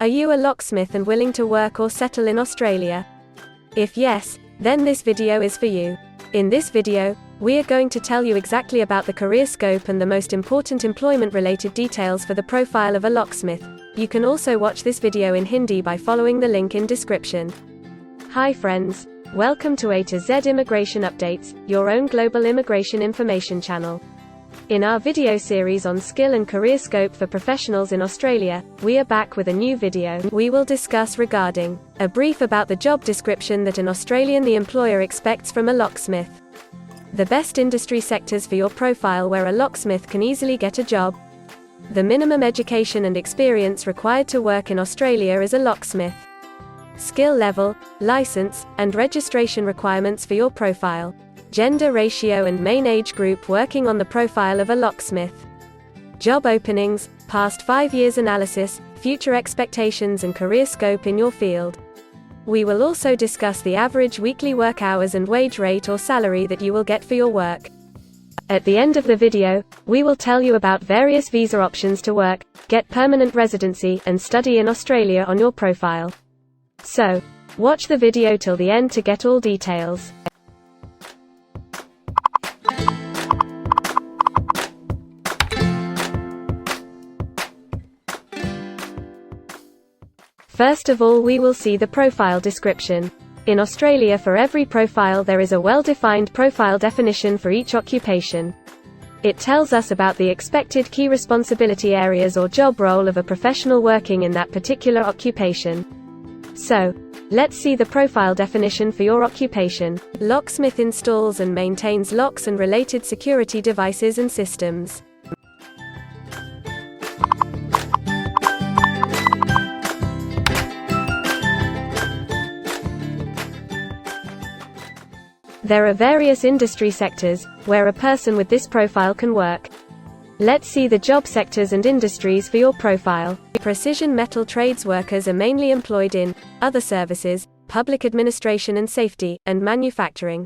Are you a locksmith and willing to work or settle in Australia? If yes, then this video is for you. In this video, we are going to tell you exactly about the career scope and the most important employment-related details for the profile of a locksmith. You can also watch this video in Hindi by following the link in description. Hi friends, welcome to A to Z Immigration Updates, your own global immigration information channel. In our video series on skill and career scope for professionals in Australia, we are back with a new video. We will discuss regarding a brief about the job description that an Australian the employer expects from a locksmith. The best industry sectors for your profile where a locksmith can easily get a job. The minimum education and experience required to work in Australia as a locksmith. Skill level, license, and registration requirements for your profile. Gender ratio and main age group working on the profile of a locksmith. Job openings, past 5 years analysis, future expectations and career scope in your field. We will also discuss the average weekly work hours and wage rate or salary that you will get for your work. At the end of the video, we will tell you about various visa options to work, get permanent residency, and study in Australia on your profile. So, watch the video till the end to get all details. First of all, we will see the profile description. In Australia, for every profile there is a well-defined profile definition for each occupation. It tells us about the expected key responsibility areas or job role of a professional working in that particular occupation. So, let's see the profile definition for your occupation. Locksmith installs and maintains locks and related security devices and systems. There are various industry sectors where a person with this profile can work. Let's see the job sectors and industries for your profile. Precision metal trades workers are mainly employed in other services, public administration and safety, and manufacturing.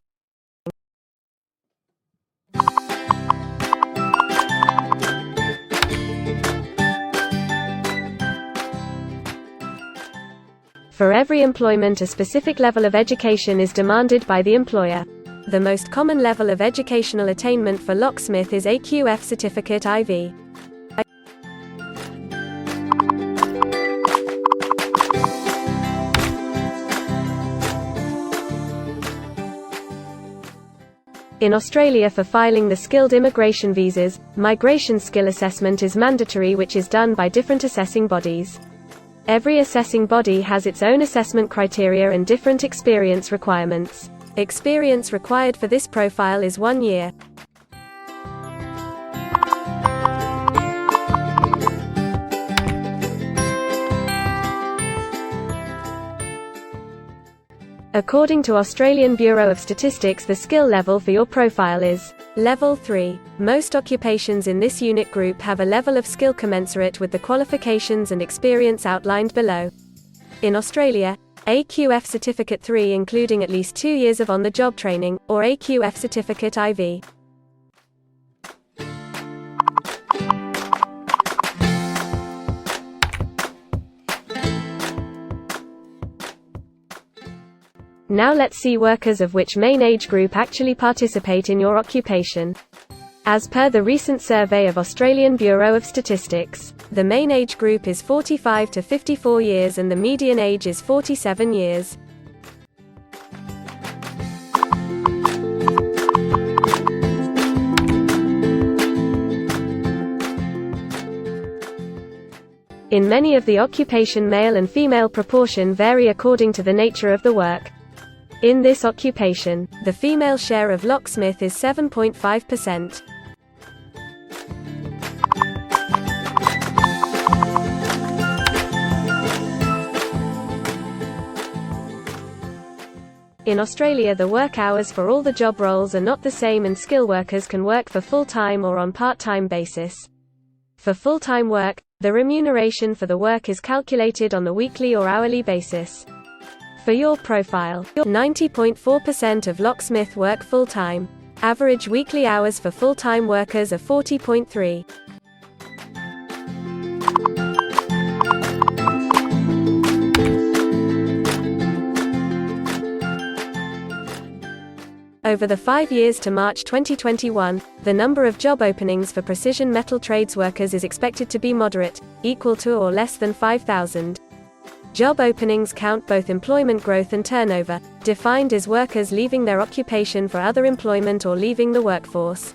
For every employment, a specific level of education is demanded by the employer. The most common level of educational attainment for locksmith is AQF certificate IV. In Australia, for filing the skilled immigration visas, migration skill assessment is mandatory, which is done by different assessing bodies. Every assessing body has its own assessment criteria and different experience requirements. Experience required for this profile is 1 year. According to Australian Bureau of Statistics, the skill level for your profile is Level 3. Most occupations in this unit group have a level of skill commensurate with the qualifications and experience outlined below. In Australia, AQF Certificate 3 including at least 2 years of on-the-job training, or AQF Certificate IV. Now let's see workers of which main age group actually participate in your occupation. As per the recent survey of Australian Bureau of Statistics, the main age group is 45 to 54 years and the median age is 47 years. In many of the occupation, male and female proportion vary according to the nature of the work. In this occupation, the female share of locksmith is 7.5%. In Australia, the work hours for all the job roles are not the same and skill workers can work for full-time or on part-time basis. For full-time work, the remuneration for the work is calculated on the weekly or hourly basis. For your profile, 90.4% of locksmith work full-time. Average weekly hours for full-time workers are 40.3. Over the 5 years to March 2021, the number of job openings for precision metal trades workers is expected to be moderate, equal to or less than 5,000. Job openings count both employment growth and turnover, defined as workers leaving their occupation for other employment or leaving the workforce.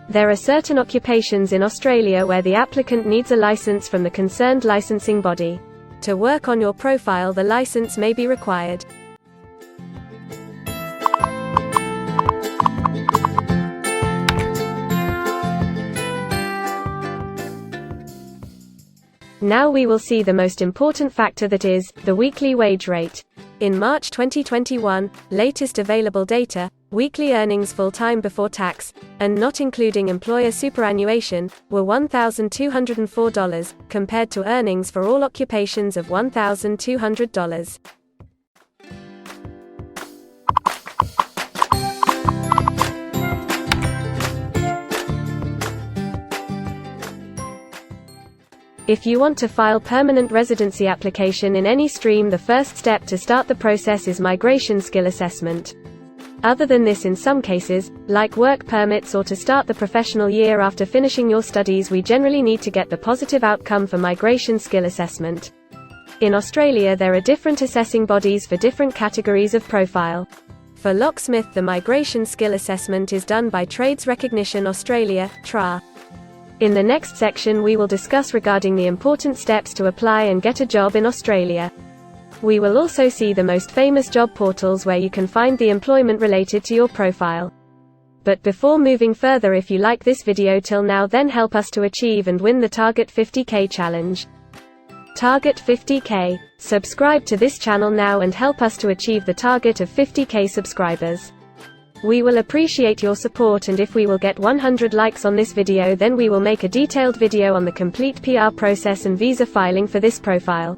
There are certain occupations in Australia where the applicant needs a license from the concerned licensing body. To work on your profile, the license may be required. Now we will see the most important factor, that is, the weekly wage rate. In March 2021, latest available data, weekly earnings full-time before tax, and not including employer superannuation, were $1,204, compared to earnings for all occupations of $1,200. If you want to file permanent residency application in any stream, the first step to start the process is migration skill assessment. Other than this, in some cases, like work permits or to start the professional year after finishing your studies, we generally need to get the positive outcome for migration skill assessment. In Australia, there are different assessing bodies for different categories of profile. For Locksmith, the migration skill assessment is done by Trades Recognition Australia, TRA. In the next section we will discuss regarding the important steps to apply and get a job in Australia. We will also see the most famous job portals where you can find the employment related to your profile. But before moving further, if you like this video till now, then help us to achieve and win the Target 50K challenge. Target 50K. Subscribe to this channel now and help us to achieve the target of 50K subscribers. We will appreciate your support, and if we will get 100 likes on this video, then we will make a detailed video on the complete PR process and visa filing for this profile.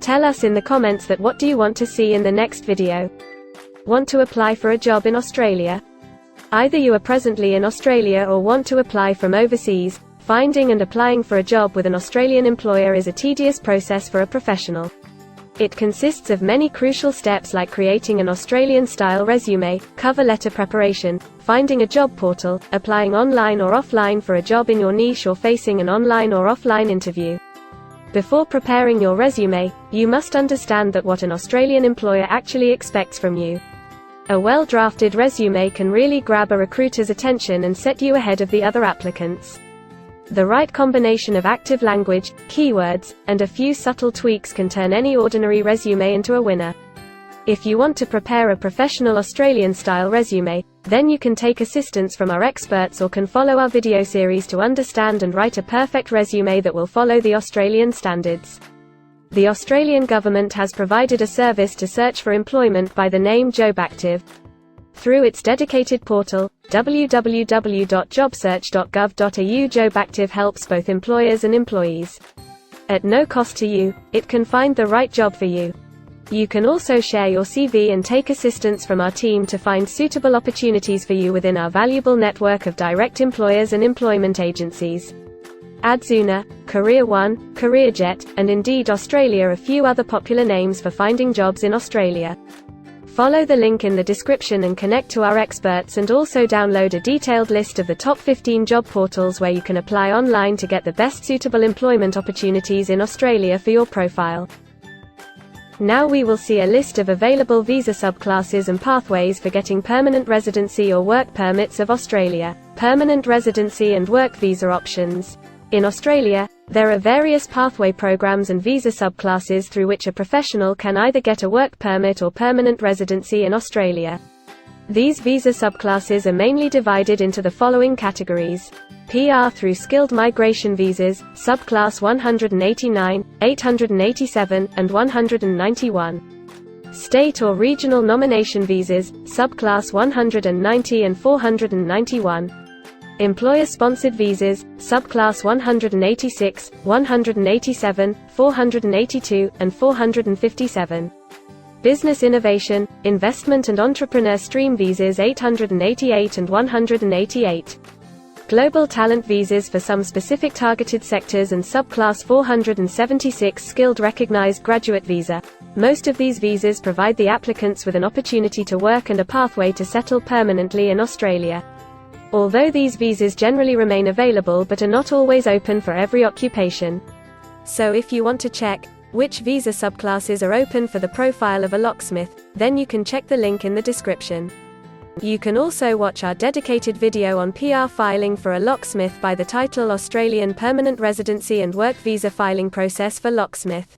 Tell us in the comments that what do you want to see in the next video. Want to apply for a job in Australia? Either you are presently in Australia or want to apply from overseas. Finding and applying for a job with an Australian employer is a tedious process for a professional. It consists of many crucial steps like creating an Australian-style resume, cover letter preparation, finding a job portal, applying online or offline for a job in your niche, or facing an online or offline interview. Before preparing your resume, you must understand that what an Australian employer actually expects from you. A well-drafted resume can really grab a recruiter's attention and set you ahead of the other applicants. The right combination of active language, keywords, and a few subtle tweaks can turn any ordinary resume into a winner. If you want to prepare a professional Australian-style resume, then you can take assistance from our experts or can follow our video series to understand and write a perfect resume that will follow the Australian standards. The Australian government has provided a service to search for employment by the name JobActive. Through its dedicated portal, www.jobsearch.gov.au, JobActive helps both employers and employees. At no cost to you, it can find the right job for you. You can also share your CV and take assistance from our team to find suitable opportunities for you within our valuable network of direct employers and employment agencies. Adzuna, Career One, CareerJet, and Indeed Australia are a few other popular names for finding jobs in Australia. Follow the link in the description and connect to our experts, and also download a detailed list of the top 15 job portals where you can apply online to get the best suitable employment opportunities in Australia for your profile. Now we will see a list of available visa subclasses and pathways for getting permanent residency or work permits of Australia. Permanent residency and work visa options. In Australia, there are various pathway programs and visa subclasses through which a professional can either get a work permit or permanent residency in Australia. These visa subclasses are mainly divided into the following categories: PR through skilled migration visas, subclass 189, 887, and 191. State or regional nomination visas, subclass 190 and 491. Employer-sponsored visas, subclass 186, 187, 482, and 457. Business innovation, investment and entrepreneur stream visas 888 and 188. Global talent visas for some specific targeted sectors, and subclass 476 skilled recognized graduate visa. Most of these visas provide the applicants with an opportunity to work and a pathway to settle permanently in Australia. Although these visas generally remain available but are not always open for every occupation. So if you want to check which visa subclasses are open for the profile of a locksmith, then you can check the link in the description. You can also watch our dedicated video on PR filing for a locksmith by the title Australian Permanent Residency and Work Visa Filing Process for Locksmith.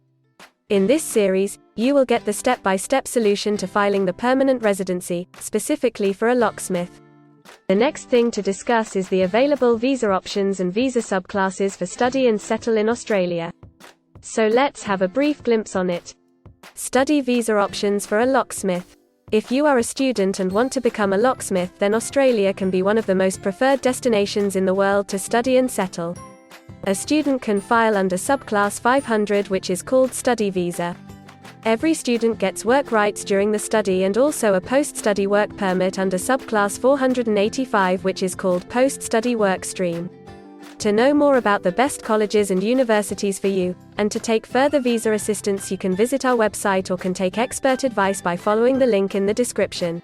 In this series, you will get the step-by-step solution to filing the permanent residency, specifically for a locksmith. The next thing to discuss is the available visa options and visa subclasses for study and settle in Australia. So let's have a brief glimpse on it. Study visa options for a locksmith. If you are a student and want to become a locksmith, then Australia can be one of the most preferred destinations in the world to study and settle. A student can file under subclass 500, which is called study visa. Every student gets work rights during the study and also a post-study work permit under subclass 485, which is called post-study work stream. To know more about the best colleges and universities for you, and to take further visa assistance, you can visit our website or can take expert advice by following the link in the description.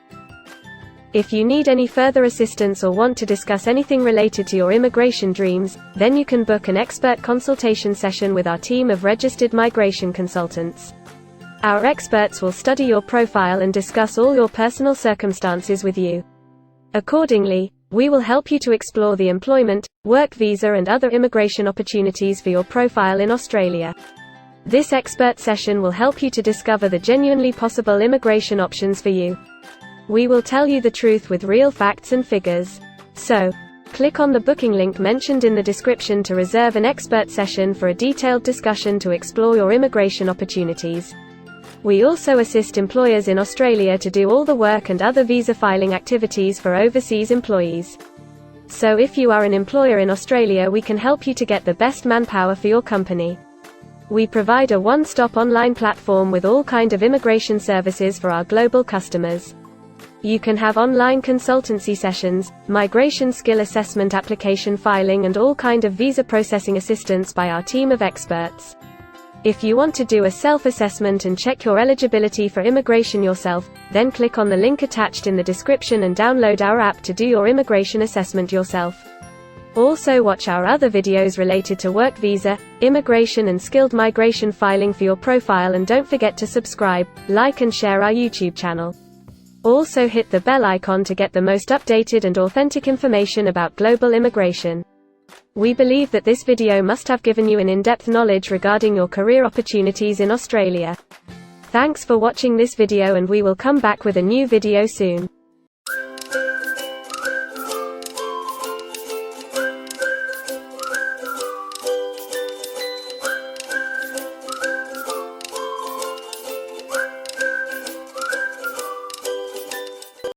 If you need any further assistance or want to discuss anything related to your immigration dreams, then you can book an expert consultation session with our team of registered migration consultants. Our experts will study your profile and discuss all your personal circumstances with you. Accordingly, we will help you to explore the employment, work visa and other immigration opportunities for your profile in Australia. This expert session will help you to discover the genuinely possible immigration options for you. We will tell you the truth with real facts and figures. So, click on the booking link mentioned in the description to reserve an expert session for a detailed discussion to explore your immigration opportunities. We also assist employers in Australia to do all the work and other visa filing activities for overseas employees. So if you are an employer in Australia, we can help you to get the best manpower for your company. We provide a one-stop online platform with all kind of immigration services for our global customers. You can have online consultancy sessions, migration skill assessment, application filing and all kind of visa processing assistance by our team of experts. If you want to do a self-assessment and check your eligibility for immigration yourself, then click on the link attached in the description and download our app to do your immigration assessment yourself. Also watch our other videos related to work visa, immigration and skilled migration filing for your profile, and don't forget to subscribe, like and share our YouTube channel. Also hit the bell icon to get the most updated and authentic information about global immigration. We believe that this video must have given you an in-depth knowledge regarding your career opportunities in Australia. Thanks for watching this video, and we will come back with a new video soon.